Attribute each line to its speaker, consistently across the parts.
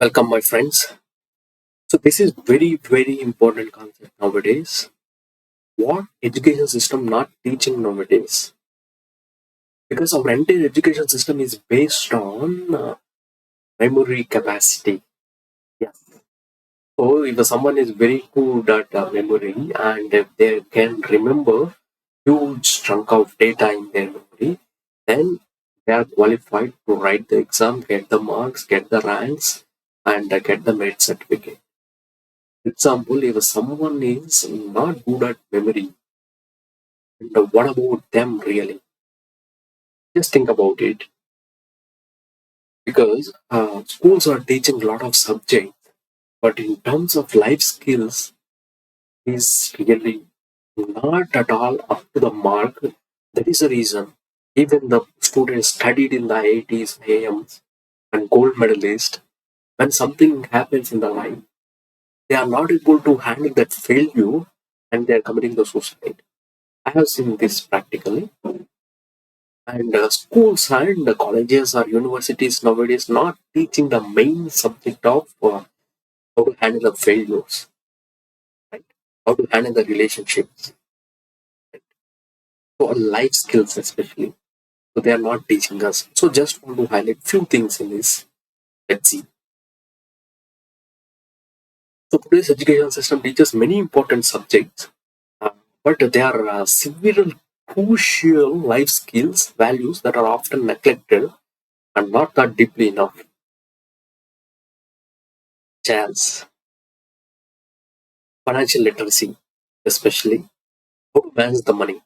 Speaker 1: Welcome, my friends. So this is very important concept nowadays. What education system not teaching nowadays? Because our entire education system is based on memory capacity. Yes. So if someone is very good at memory and if they can remember huge chunk of data in their memory, then they are qualified to write the exam, get the marks, get the ranks, and get the merit certificate. Example, if someone is not good at memory, and what about them really? Just think about it. Because schools are teaching a lot of subjects, but in terms of life skills, is really not at all up to the mark. That is the reason. Even the students studied in the 80s, AMs, and gold medalist, when something happens in the life, they are not able to handle that failure and they are committing the suicide. I have seen this practically. And schools and the colleges or universities nowadays not teaching the main subject of how to handle the failures, right? How to handle the relationships, so life skills especially. So they are not teaching us. So just want to highlight few things in this. Let's see. So today's education system teaches many important subjects, uh, but they are several crucial life skills, values that are often neglected and not taught deeply enough. Chance, financial literacy, especially how to manage the money,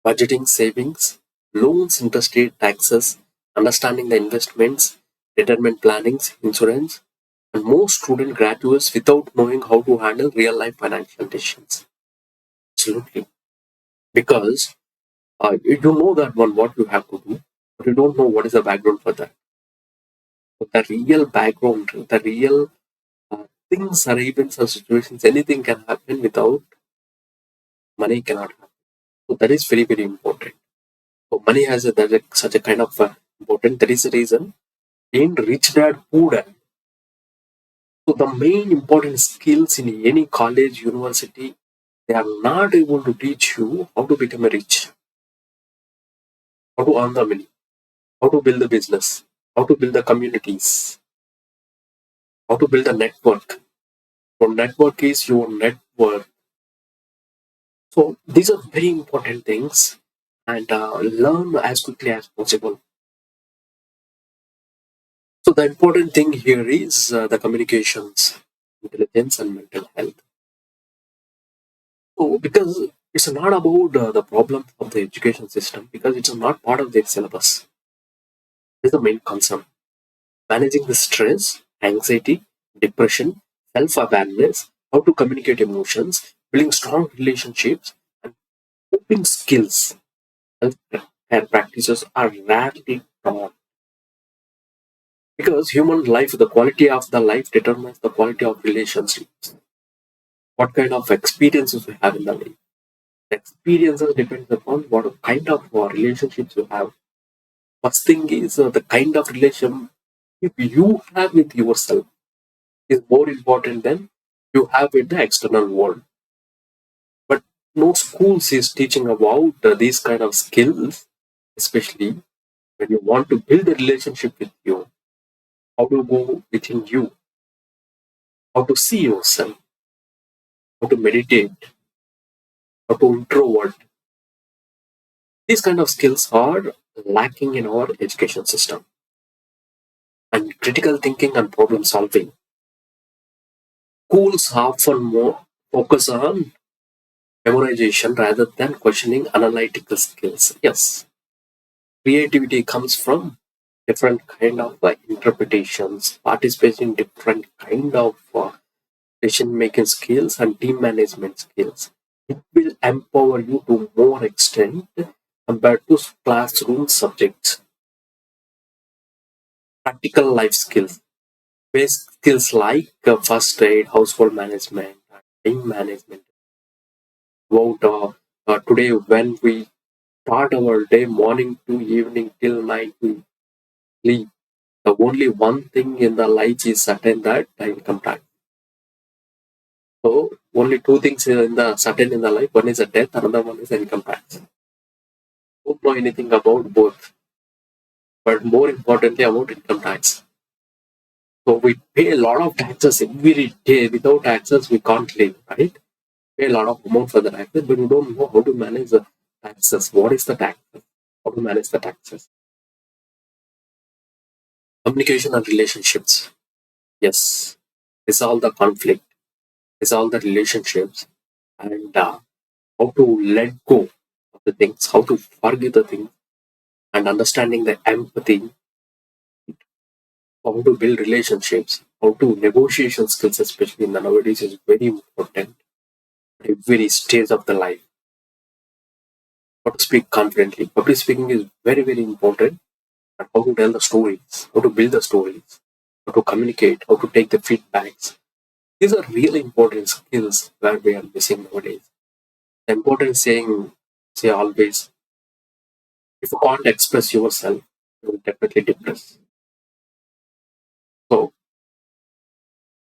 Speaker 1: budgeting, savings, loans, interest rate, taxes, understanding the investments, retirement plannings, insurance, and most student graduates without knowing how to handle real life financial decisions. Absolutely. Because you know that one what you have to do, but you don't know what is the background for that. So the real background, the real things or events or situations, anything can happen without money cannot happen. So that is very important. So money has such a kind of important. That is the reason in rich dad, poor dad. So the main important skills in any college, university, they are not able to teach you how to become a rich, how to earn the money, how to build the business, how to build the communities, how to build a network. Your network is your network. So these are very important things, and learn as quickly as possible. So the important thing here is the communications, intelligence, and mental health. So, because it's not about the problem of the education system, because it's not part of their syllabus. This is the main concern. Managing the stress, anxiety, depression, self-awareness, how to communicate emotions, building strong relationships, and coping skills. Healthcare practices are rarely taught because human life, the quality of the life determines the quality of relationships. What kind of experiences you have in the life. The experiences depends upon what kind of relationships you have. First thing is the kind of relation if you have with yourself is more important than you have with the external world. But no schools is teaching about these kind of skills, especially when you want to build a relationship with you, how to go within you, how to see yourself, how to meditate, how to introvert. These kind of skills are lacking in our education system. And critical thinking and problem solving. Schools often more focus on memorization rather than questioning analytical skills. Yes, creativity comes from different kind of interpretations, participation in different kind of decision making skills and team management skills. It will empower you to more extent compared to classroom subjects. Practical life skills, basic skills like first aid, household management, time management. About today when we start our day morning to evening till night we sleep. The only one thing in the life is certain, that the income tax. So only two things in the certain in the life. One is a death, another one is income tax. Don't know anything about both, but more importantly about income tax. So we pay a lot of taxes every day. Without taxes, we can't live, right? Pay a lot of amount for the taxes, but we don't know how to manage the taxes. What is the taxes? How to manage the taxes? Communication and relationships. Yes, resolve the conflict, resolve the relationships, and how to let go of the things, how to forgive the things, and understanding the empathy, how to build relationships, how to negotiation skills, especially in the nowadays, is very important at every stage of the life. How to speak confidently. Public speaking is very, very important. And how to tell the stories, how to build the stories, how to communicate, how to take the feedbacks. These are really important skills where we are missing nowadays. The important saying, say always, if you can't express yourself, you will definitely depress. So,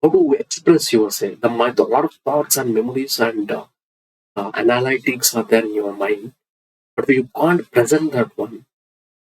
Speaker 1: how to express yourself? The mind, a lot of thoughts and memories and analytics are there in your mind, but you can't present that one,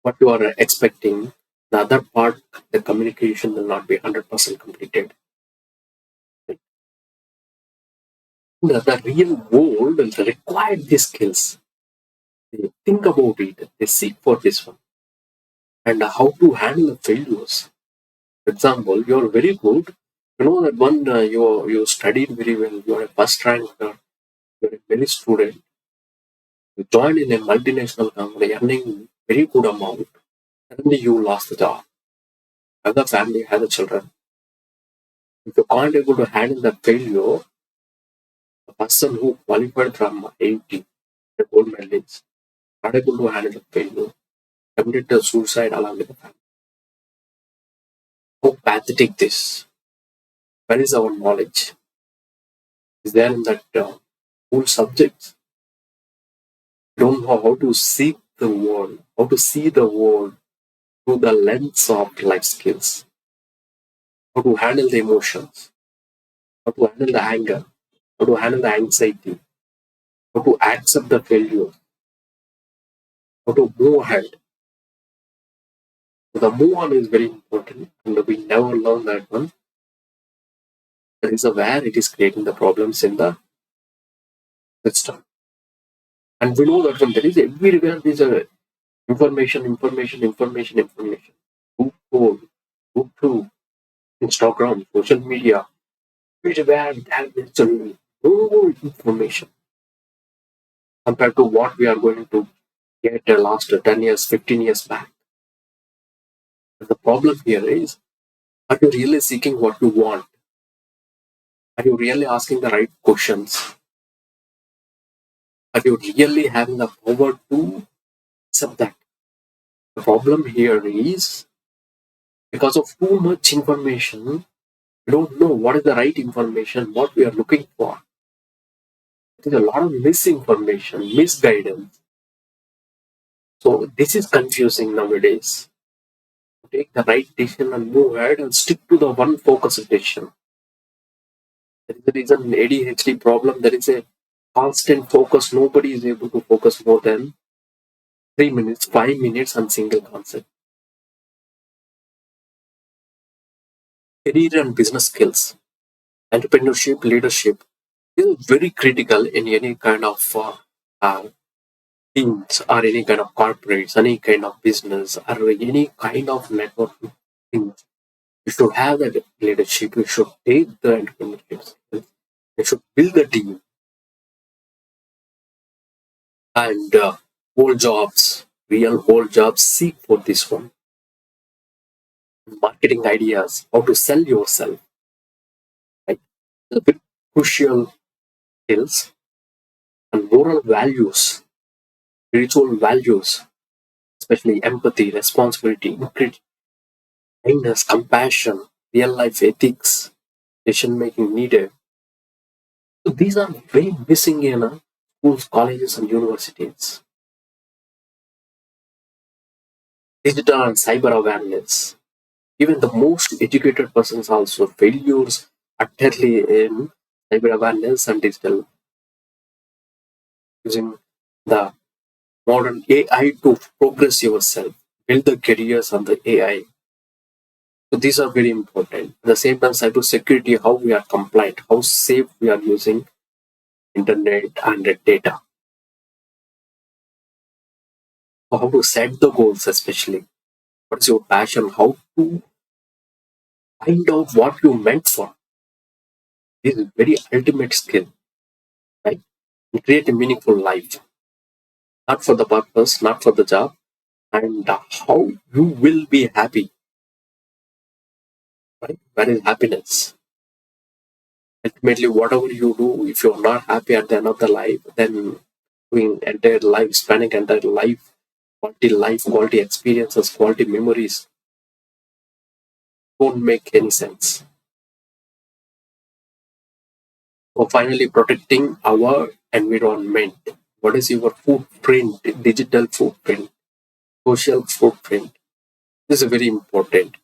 Speaker 1: what you are expecting, the other part, the communication will not be 100% completed. The real world will require these skills. They think about it, they seek for this one, and how to handle the failures. For example, you're very good. You know that one you studied very well. You're a first ranker. You're a very student. You joined in a multinational company, earning very good amount. Suddenly you lost the job. Have the family, have the children. If you can't able to handle the failure, the person who qualified from 80, the gold medalist, not able to handle the failure, committed suicide along with the family. How pathetic this. Where is our knowledge? Is there in that whole subjects? We don't know how to see the world, how to see the world through the lens of life skills, how to handle the emotions, how to handle the anger, how to handle the anxiety, how to accept the failure, how to move ahead. So the move on is very important, and we never learn that one. That is where it is creating the problems in the system. And we know that when there is everywhere there is a information, information, information, information. Group code, group two, Instagram, social media, everywhere there is no information compared to what we are going to get last 10 years, 15 years back. But the problem here is, are you really seeking what you want? Are you really asking the right questions? Are you really having the power to accept that? The problem here is, because of too much information, we don't know what is the right information, what we are looking for. There's a lot of misinformation, misguidance. So this is confusing nowadays. Take the right decision and move ahead and stick to the one focused decision. There is a reason in ADHD problem, there is a constant focus. Nobody is able to focus more than 3 minutes, 5 minutes on single concept. Career and business skills, entrepreneurship, leadership is very critical in any kind of teams or any kind of corporates, any kind of business or any kind of networking things. You should have that leadership. You should take the entrepreneurship skills. You should build the team and whole jobs, real whole jobs. Seek for this one. Marketing ideas, how to sell yourself. Right? A bit crucial skills and moral values, spiritual values, especially empathy, responsibility, integrity, kindness, compassion, real life ethics, decision making needed. So these are very missing in schools, colleges, and universities. Digital and cyber awareness. Even the most educated persons also failures utterly in cyber awareness and digital using the modern AI to progress yourself, build the careers on the AI. So these are very important. At the same time, cyber security, how we are compliant, how safe we are using internet and the data. So how to set the goals, especially. What's your passion? How to find out what you meant for. This is very ultimate skill, right? To create a meaningful life, not for the purpose, not for the job, and how you will be happy, right? Where is happiness? Ultimately, whatever you do, if you're not happy at the end of the life, then doing entire life, spanning entire life, quality experiences, quality memories don't make any sense. So finally, protecting our environment. What is your footprint, digital footprint, social footprint? This is very important.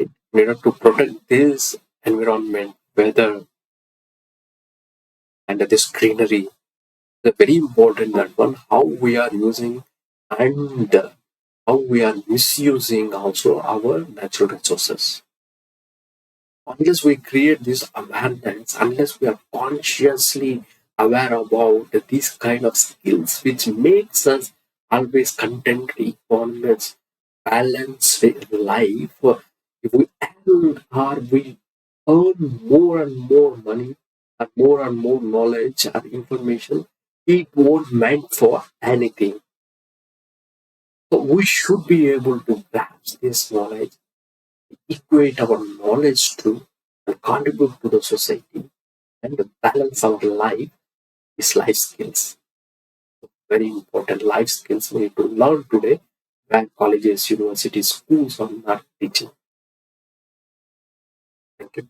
Speaker 1: In order to protect this environment, weather, and this greenery, the very important that one how we are using and how we are misusing also our natural resources. Unless we create this awareness, unless we are consciously aware about these kind of skills which makes us always content economics balanced life, if we earn more and more money and more knowledge and information, it won't meant for anything. So we should be able to grasp this knowledge, equate our knowledge to and contribute to the society and balance our life is life skills. Very important life skills we need to learn today where colleges, universities, schools are not teaching. Thank you.